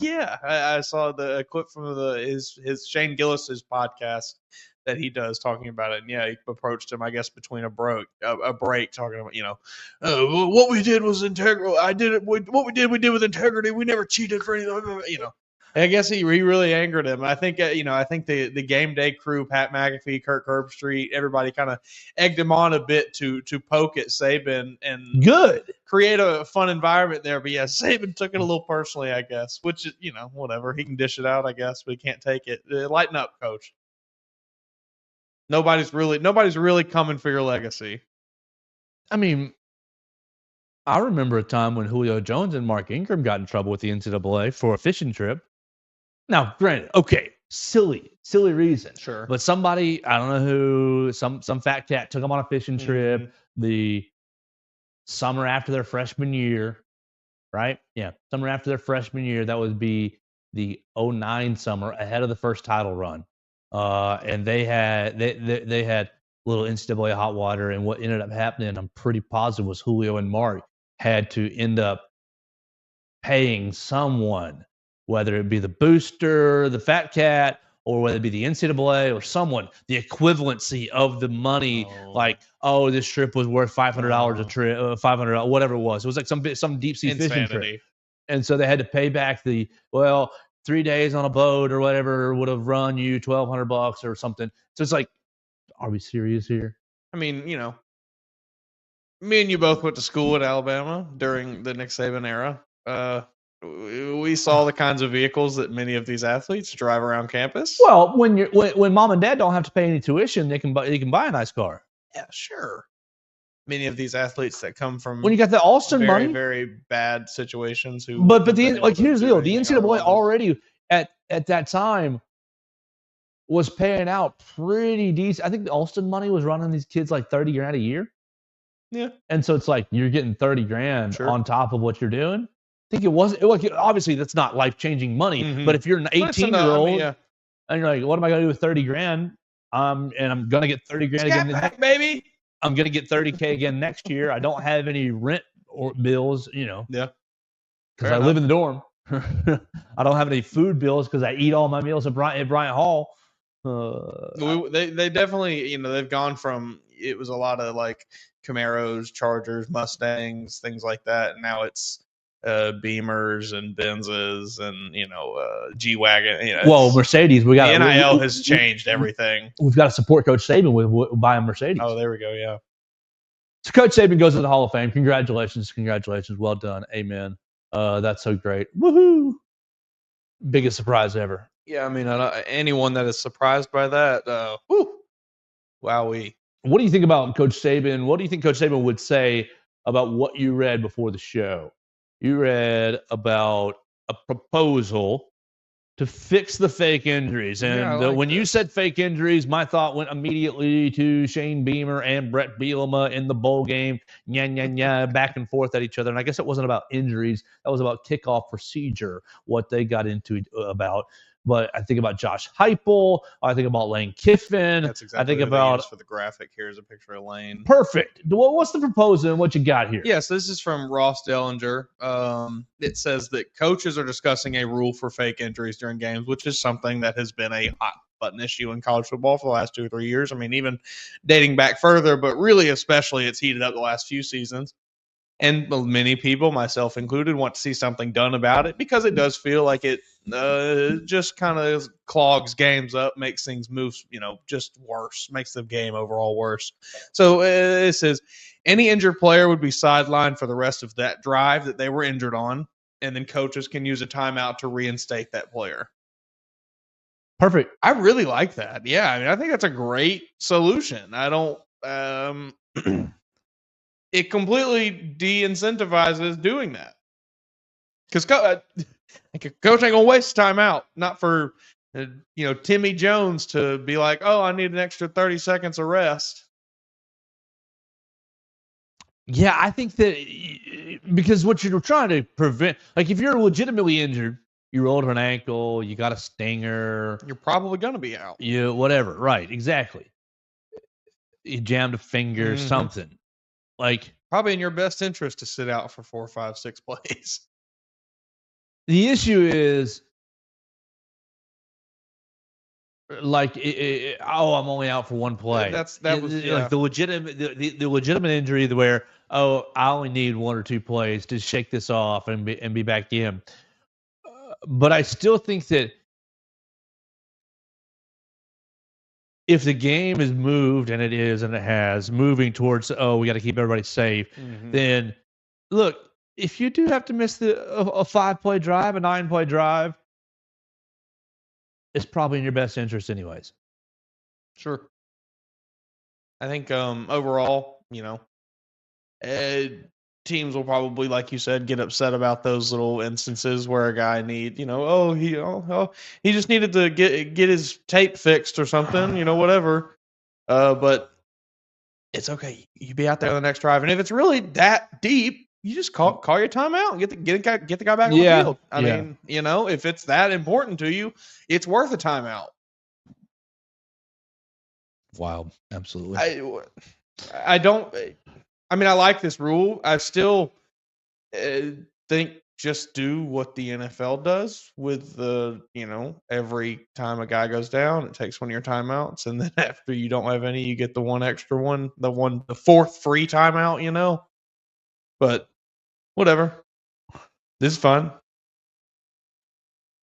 Yeah, I saw the clip from his Shane Gillis's podcast that he does talking about it. And yeah, he approached him, I guess, between a break, talking about what we did was integral. I did it. What we did with integrity. We never cheated for anything. I guess he really angered him. I think I think the game day crew, Pat McAfee, Kirk Herbstreit, everybody kind of egged him on a bit to poke at Saban and Good. create a fun environment there. But yeah, Saban took it a little personally, I guess, which is, whatever. He can dish it out, I guess, but he can't take it. Lighten up, coach. Nobody's really coming for your legacy. I mean, I remember a time when Julio Jones and Mark Ingram got in trouble with the NCAA for a fishing trip. Now, granted, okay, silly reason. Sure. But somebody, I don't know who, some fat cat took them on a fishing trip the summer after their freshman year, right? Yeah, summer after their freshman year. That would be the 09 summer, ahead of the first title run. And they had little NCAA hot water, and what ended up happening, I'm pretty positive, was Julio and Mark had to end up paying someone, whether it be the booster, the fat cat, or whether it be the NCAA or someone, the equivalency of the money. This trip was worth $500 a trip, $500, whatever it was. It was like some deep sea fishing trip. And so they had to pay back 3 days on a boat or whatever would have run you $1,200 or something. So it's like, are we serious here? I mean, me and you both went to school at Alabama during the Nick Saban era. We saw the kinds of vehicles that many of these athletes drive around campus. Well, when mom and dad don't have to pay any tuition, they can buy a nice car. Yeah, sure. Many of these athletes that come from when you got the Alston very, money, very bad situations. Here's the deal: the NCAA already at that time was paying out pretty decent. I think the Alston money was running these kids like $30,000 a year. Yeah, and so it's like you're getting $30,000 on top of what you're doing. I think it was obviously that's not life-changing money, but if you're an 18-year-old and you're like, what am I going to do with $30,000? And I'm going to get $30,000 again. Baby. I'm going to get $30,000 again next year. I don't have any rent or bills, Yeah. Because I live in the dorm. I don't have any food bills because I eat all my meals at Bryant Hall. They definitely, they've gone from, it was a lot of like Camaros, Chargers, Mustangs, things like that. And now it's Beamers and Benzes and G-Wagon. Well, Mercedes, we got the NIL has changed everything. We've got to support Coach Saban with buying Mercedes. Oh, there we go. Yeah. So Coach Saban goes to the Hall of Fame. Congratulations, well done, amen. That's so great, woohoo! Biggest surprise ever. Yeah, I mean, anyone that is surprised by that, wowee. What do you think about Coach Saban? What do you think Coach Saban would say about what you read before the show? You read about a proposal to fix the fake injuries. And when you said fake injuries, my thought went immediately to Shane Beamer and Brett Bielema in the bowl game, back and forth at each other. And I guess it wasn't about injuries. That was about kickoff procedure, what they got into about. But I think about Josh Heupel. I think about Lane Kiffin. That's exactly I think about for the graphic. Here's a picture of Lane. Perfect. What's the proposal and what you got here? Yes, this is from Ross Dellinger. It says that coaches are discussing a rule for fake injuries during games, which is something that has been a hot button issue in college football for the last 2 or 3 years. I mean, even dating back further, but really especially it's heated up the last few seasons. And many people, myself included, want to see something done about it because it does feel like it just kind of clogs games up, makes things move, just worse, makes the game overall worse. So it says any injured player would be sidelined for the rest of that drive that they were injured on, and then coaches can use a timeout to reinstate that player. Perfect. I really like that. Yeah, I mean, I think that's a great solution. I don't it completely de-incentivizes doing that. Because coach ain't going to waste time out. Not for, Timmy Jones to be like, oh, I need an extra 30 seconds of rest. Yeah, I think that because what you're trying to prevent, like if you're legitimately injured, you rolled an ankle, you got a stinger, You're probably going to be out. you whatever, right? Exactly. You jammed a finger, Mhm. something. Like Probably in your best interest to sit out for 4, 5, 6 plays. the issue is, like, I'm only out for one play. Like the legitimate injury where I only need 1 or 2 plays to shake this off and be back in. But I still think that if the game is moved, and it is, and it has, moving towards, we got to keep everybody safe, then look, if you do have to miss a 5-play drive, a 9-play drive, it's probably in your best interest anyways. Sure. I think overall, teams will probably, like you said, get upset about those little instances where a guy he just needed to get his tape fixed or something, whatever. But it's okay. You be out there on the next drive, and if it's really that deep, you just call your timeout and get the guy back on the field. I mean, if it's that important to you, it's worth a timeout. Wild, absolutely. I don't. I mean, I like this rule. I still think just do what the NFL does with every time a guy goes down, it takes one of your timeouts, and then after you don't have any, you get the one extra one, the fourth free timeout. But whatever, this is fun.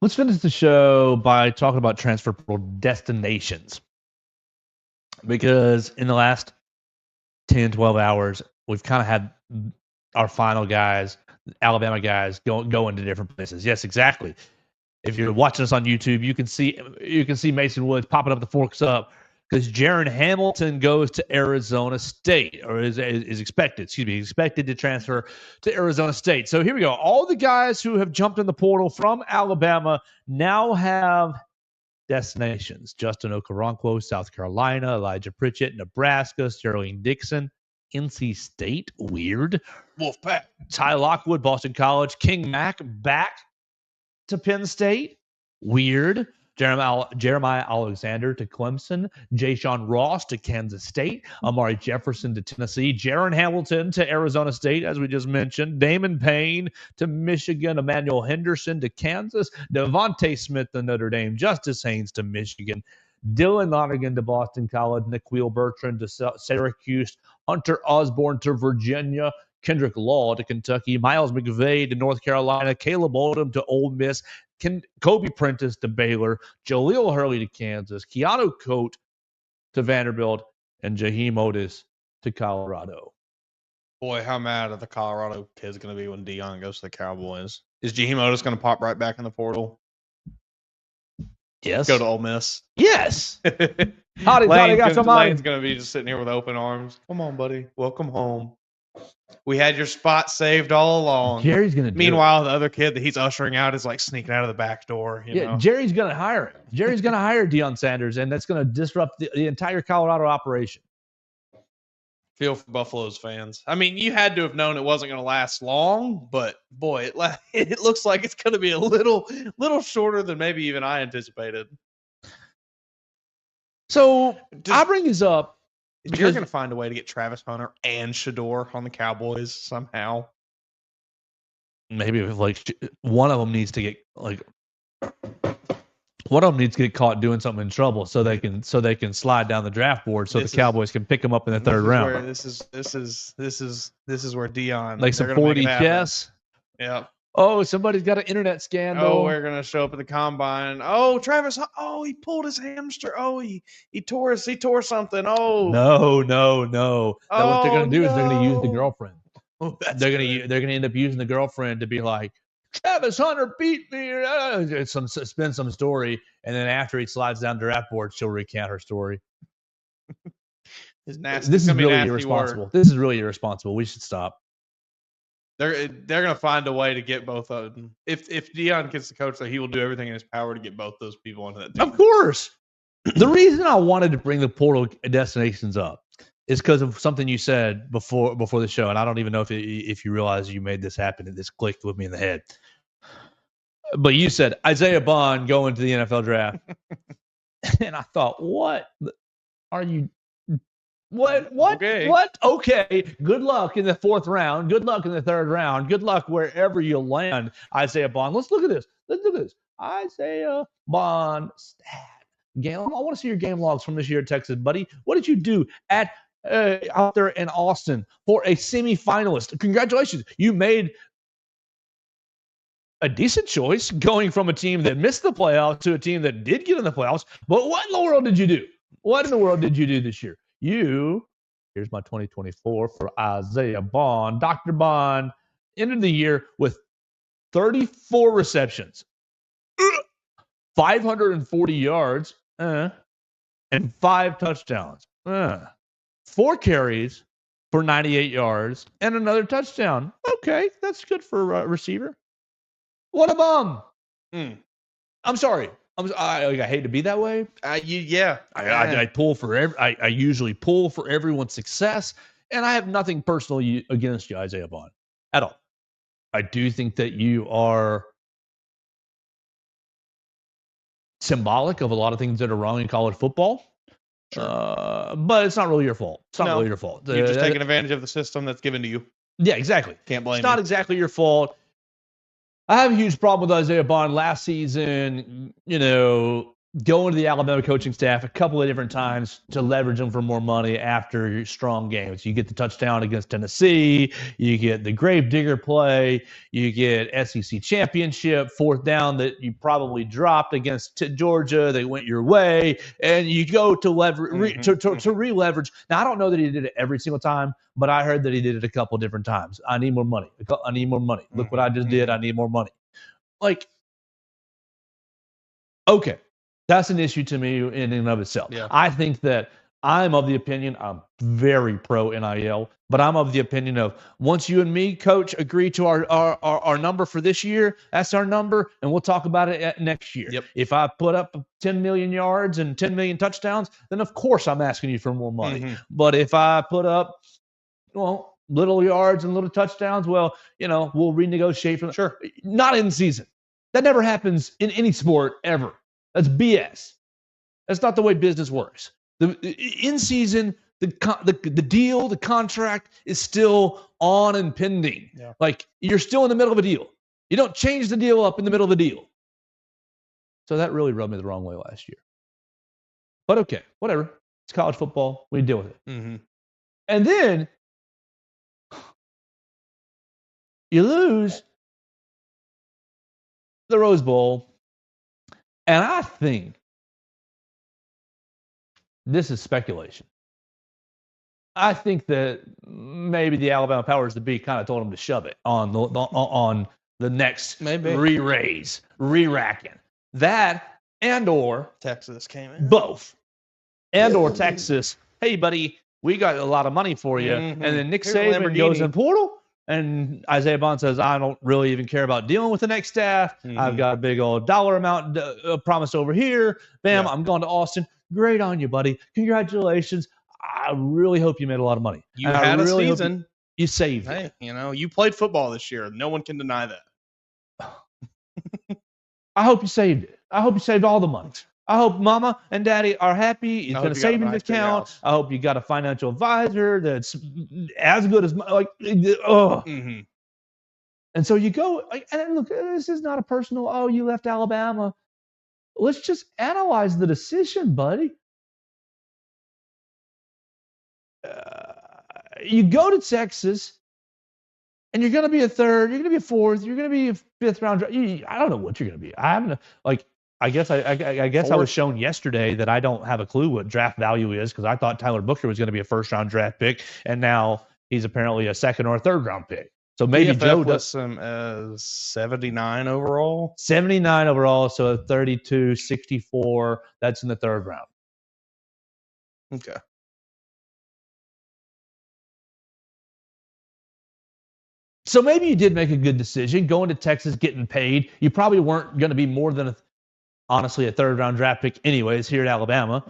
Let's finish the show by talking about transfer portal destinations, because in the last 10, 12 hours, we've kind of had our final guys, Alabama guys, go into different places. Yes, exactly. If you're watching us on YouTube, you can see Mason Woods popping up the forks up because Jaron Hamilton goes to Arizona State, or is expected to transfer to Arizona State. So here we go. All the guys who have jumped in the portal from Alabama now have destinations. Justin Okoronkwo, South Carolina. Elijah Pritchett, Nebraska. Sterling Dixon, NC State. Weird. Wolfpack. Ty Lockwood, Boston College. King Mack back to Penn State. Weird. Jeremiah Alexander to Clemson. Ja'Shawn Ross to Kansas State. Amari Jefferson to Tennessee. Jaron Hamilton to Arizona State, as we just mentioned. Damon Payne to Michigan. Emmanuel Henderson to Kansas. Devontae Smith to Notre Dame. Justice Haynes to Michigan. Dylan Lonergan to Boston College. Niquil Bertrand to Syracuse. Hunter Osborne to Virginia. Kendrick Law to Kentucky, Miles McVay to North Carolina, Caleb Oldham to Ole Miss, Kobe Prentice to Baylor, Jaleel Hurley to Kansas, Keanu Coate to Vanderbilt, and Jaheim Otis to Colorado. Boy, how mad are the Colorado kids going to be when Deion goes to the Cowboys? Is Jaheim Otis going to pop right back in the portal? Yes. Go to Ole Miss? Yes. Lane's going to be just sitting here with open arms. Come on, buddy. Welcome home. We had your spot saved all along. Jerry's going to Meanwhile, the other kid that he's ushering out is like sneaking out of the back door. You know? Jerry's going to hire him. Jerry's going to hire Deion Sanders, and that's going to disrupt the entire Colorado operation. Feel for Buffalo's fans. I mean, you had to have known it wasn't going to last long, but boy, it looks like it's going to be a little shorter than maybe even I anticipated. So I bring this up. You're going to find a way to get Travis Hunter and Shador on the Cowboys somehow. Maybe if one of them needs to get caught doing something in trouble, so they can slide down the draft board, so the Cowboys can pick them up in the third round. This is where Deion, like some 4D chess. Yeah. Oh, somebody's got an internet scandal. Oh, we're gonna show up at the combine. Oh, Travis. Oh, he pulled his hamstring. Oh, he tore something. Oh, no. What they're gonna do is they're gonna use the girlfriend. Oh, they're gonna end up using the girlfriend to be like, Travis Hunter beat me. Spin some story, and then after he slides down the draft board, she'll recount her story. This is really irresponsible. This is really irresponsible. We should stop. They're gonna find a way to get both of them. If Deion gets the coach, he will do everything in his power to get both those people onto that team. Of course. The reason I wanted to bring the portal destinations up is because of something you said before the show, and I don't even know if you realize you made this happen and this clicked with me in the head. But you said Isaiah Bond going to the NFL draft, and I thought, what are you? What? Okay. What? Okay. Good luck in the 4th round. Good luck in the 3rd round. Good luck wherever you land, Isaiah Bond. Let's look at this. Isaiah Bond stat game. I want to see your game logs from this year at Texas, buddy. What did you do out there in Austin for a semifinalist? Congratulations. You made a decent choice going from a team that missed the playoffs to a team that did get in the playoffs. But what in the world did you do? What in the world did you do this year? Here's my 2024 for Isaiah Bond. Dr. Bond ended the year with 34 receptions, 540 yards, and 5 touchdowns. 4 carries for 98 yards and another touchdown. Okay, that's good for a receiver. What a bum. I'm sorry. I hate to be that way. Yeah. I pull for I usually pull for everyone's success, and I have nothing personal against you, Isaiah Bond, at all. I do think that you are symbolic of a lot of things that are wrong in college football. Sure. But it's not really your fault. It's not really your fault. You're just taking advantage of the system that's given to you. Yeah, exactly. Can't blame you. It's not exactly your fault. I have a huge problem with Isaiah Bond last season, going to the Alabama coaching staff a couple of different times to leverage them for more money after strong games. You get the touchdown against Tennessee. You get the Gravedigger play. You get SEC championship, 4th down that you probably dropped against Georgia. They went your way. And you go to re-leverage. Now, I don't know that he did it every single time, but I heard that he did it a couple different times. I need more money. Look what I just did. I need more money. Okay. That's an issue to me in and of itself. Yeah. I think that I'm of the opinion, I'm very pro NIL, but I'm of the opinion of once you and me, coach, agree to our number for this year, that's our number, and we'll talk about it next year. Yep. If I put up 10 million yards and 10 million touchdowns, then of course I'm asking you for more money. But if I put up, little yards and little touchdowns, we'll renegotiate from Sure. Not in season. That never happens in any sport ever. That's BS. That's not the way business works. In season, the deal, the contract is still on and pending. Yeah. You're still in the middle of a deal. You don't change the deal up in the middle of the deal. So that really rubbed me the wrong way last year. But okay, whatever. It's college football. We deal with it. And then you lose the Rose Bowl. And I think this is speculation. I think that maybe the Alabama powers that be kind of told him to shove it on the next re-raise, re-racking. That and/or Texas came in. Both. And/or Texas. Hey, buddy, we got a lot of money for you. And then Nick Saban goes in portal. And Isaiah Bond says, I don't really even care about dealing with the next staff. I've got a big old dollar amount promised over here. Bam, I'm going to Austin. Great on you, buddy. Congratulations. I really hope you made a lot of money. You had a season. You saved it. Hey, you played football this year. No one can deny that. I hope you saved it. I hope you saved all the money. I hope mama and daddy are happy. It's in a savings account. I hope you got a financial advisor that's as good as And so you go, and look, this is not a personal, you left Alabama. Let's just analyze the decision, buddy. You go to Texas, and you're going to be a 3rd, you're going to be a 4th, you're going to be a 5th round. I don't know what you're going to be. I guess I was shown yesterday that I don't have a clue what draft value is because I thought Tyler Booker was going to be a 1st-round draft pick, and now he's apparently a 2nd or a 3rd-round pick. So maybe PFF Joe lists him as 79 overall. 79 overall, so 32, 64. That's in the 3rd round. Okay. So maybe you did make a good decision going to Texas, getting paid. You probably weren't going to be more than honestly a 3rd-round draft pick anyways here at Alabama.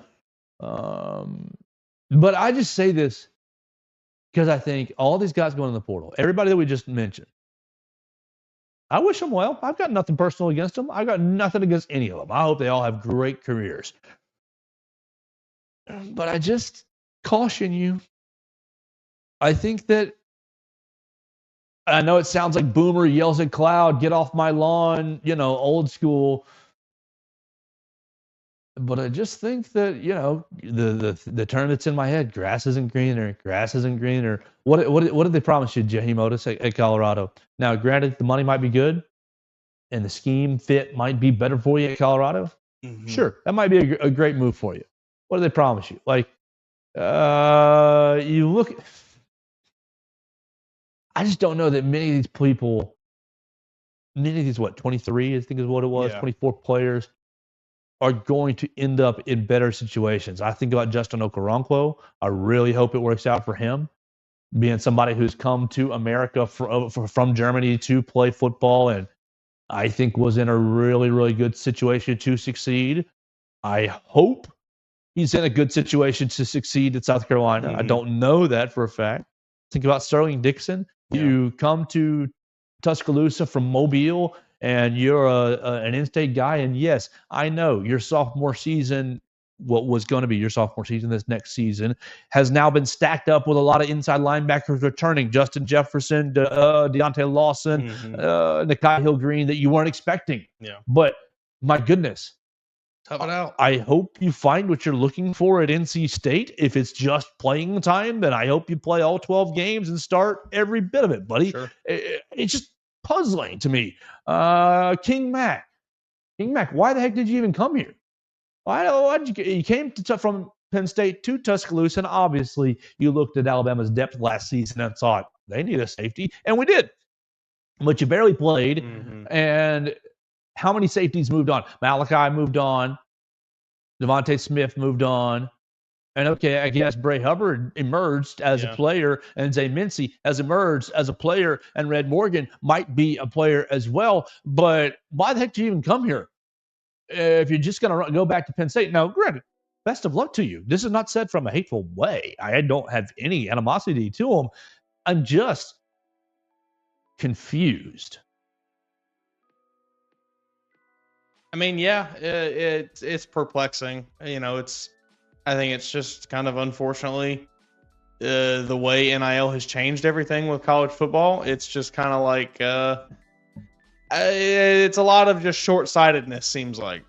But I just say this because I think all these guys going in the portal, everybody that we just mentioned, I wish them well. I've got nothing personal against them. I've got nothing against any of them. I hope they all have great careers. But I just caution you. I think that, I know it sounds like Boomer yells at Cloud, get off my lawn, old school. But I just think that, the term that's in my head, grass isn't greener. What did they promise you, Jaheim Otis at Colorado? Now, granted, the money might be good and the scheme fit might be better for you at Colorado. Mm-hmm. Sure, that might be a great move for you. What did they promise you? Like, you look, I just don't know that many of these people, 23, I think is what it was, 24 players, are going to end up in better situations. I think about Justin Okoronkwo. I really hope it works out for him, being somebody who's come to America from Germany to play football, and I think was in a really, really good situation to succeed. I hope he's in a good situation to succeed at South Carolina. Mm-hmm. I don't know that for a fact. Think about Sterling Dixon. Yeah. You come to Tuscaloosa from Mobile, and you're an in-state guy. And yes, I know your sophomore season, what was going to be your sophomore season this next season, has now been stacked up with a lot of inside linebackers returning. Justin Jefferson, Deontay Lawson, Nikai Hill-Green that you weren't expecting. Yeah. But my goodness. Tough it out. I hope you find what you're looking for at NC State. If it's just playing time, then I hope you play all 12 games and start every bit of it, buddy. Sure. It's just puzzling to me. King Mac, why the heck did you even come here? You came from Penn State to Tuscaloosa, and obviously you looked at Alabama's depth last season and thought they need a safety, and we did. But you barely played, and how many safeties moved on? Malachi moved on. Devontae Smith moved on. And okay, I guess Bray Hubbard emerged as a player, and Zay Mincy has emerged as a player, and Red Morgan might be a player as well. But why the heck did you even come here? If you're just going to go back to Penn State. Now, granted, best of luck to you. This is not said from a hateful way. I don't have any animosity to them. I'm just confused. I mean, yeah, it's perplexing. I think it's just kind of unfortunately the way NIL has changed everything with college football. It's just kind of like it's a lot of just short-sightedness, seems like.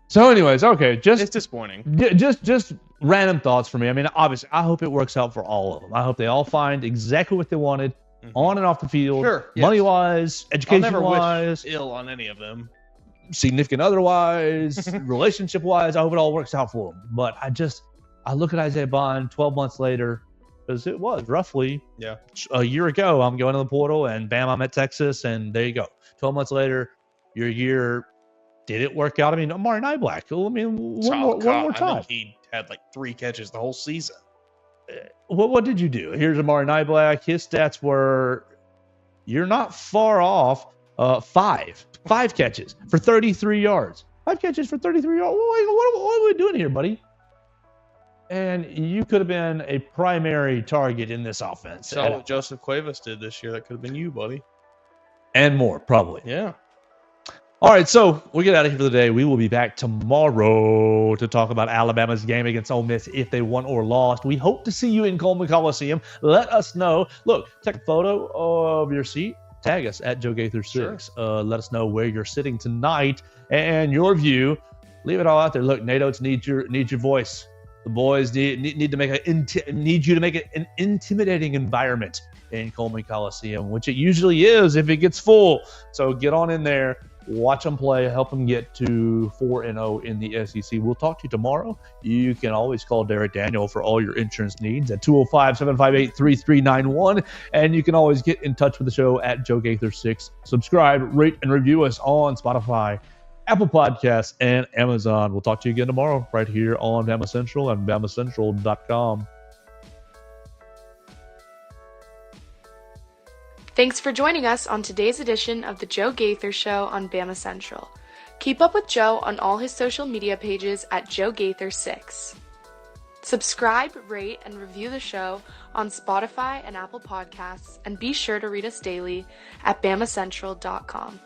So, anyways, okay, it's disappointing. Just random thoughts for me. I mean, obviously, I hope it works out for all of them. I hope they all find exactly what they wanted. On and off the field, sure, yes. Money-wise, education-wise. I'll never wish ill on any of them. Significant other-wise, relationship-wise, I hope it all works out for them. But I look at Isaiah Bond 12 months later, because it was roughly a year ago. I'm going to the portal, and bam, I'm at Texas, and there you go. 12 months later, your year, did it work out? I mean, Amari Niblack, one more time. I think he had like 3 catches the whole season. What did you do? Here's Amari Niblack. His stats were, you're not far off, 5 catches for 33 yards. 5 catches for 33 yards. What are we doing here, buddy? And you could have been a primary target in this offense. Saw what Joseph Cuevas did this year. That could have been you, buddy. And more, probably. Yeah. All right, so we get out of here for the day. We will be back tomorrow to talk about Alabama's game against Ole Miss if they won or lost. We hope to see you in Coleman Coliseum. Let us know. Look, take a photo of your seat. Tag us at Joe Gaither6. Sure. Let us know where you're sitting tonight and your view. Leave it all out there. Look, Nate Oates needs your voice. The boys need you to make it an intimidating environment in Coleman Coliseum, which it usually is if it gets full. So get on in there. Watch them play, help them get to 4-0 in the SEC. We'll talk to you tomorrow. You can always call Derek Daniel for all your insurance needs at 205-758-3391. And you can always get in touch with the show at Joe Gaither6. Subscribe, rate, and review us on Spotify, Apple Podcasts, and Amazon. We'll talk to you again tomorrow right here on Bama Central and BamaCentral.com. Thanks for joining us on today's edition of the Joe Gaither Show on Bama Central. Keep up with Joe on all his social media pages at Joe Gaither6. Subscribe, rate, and review the show on Spotify and Apple Podcasts, and be sure to read us daily at BamaCentral.com.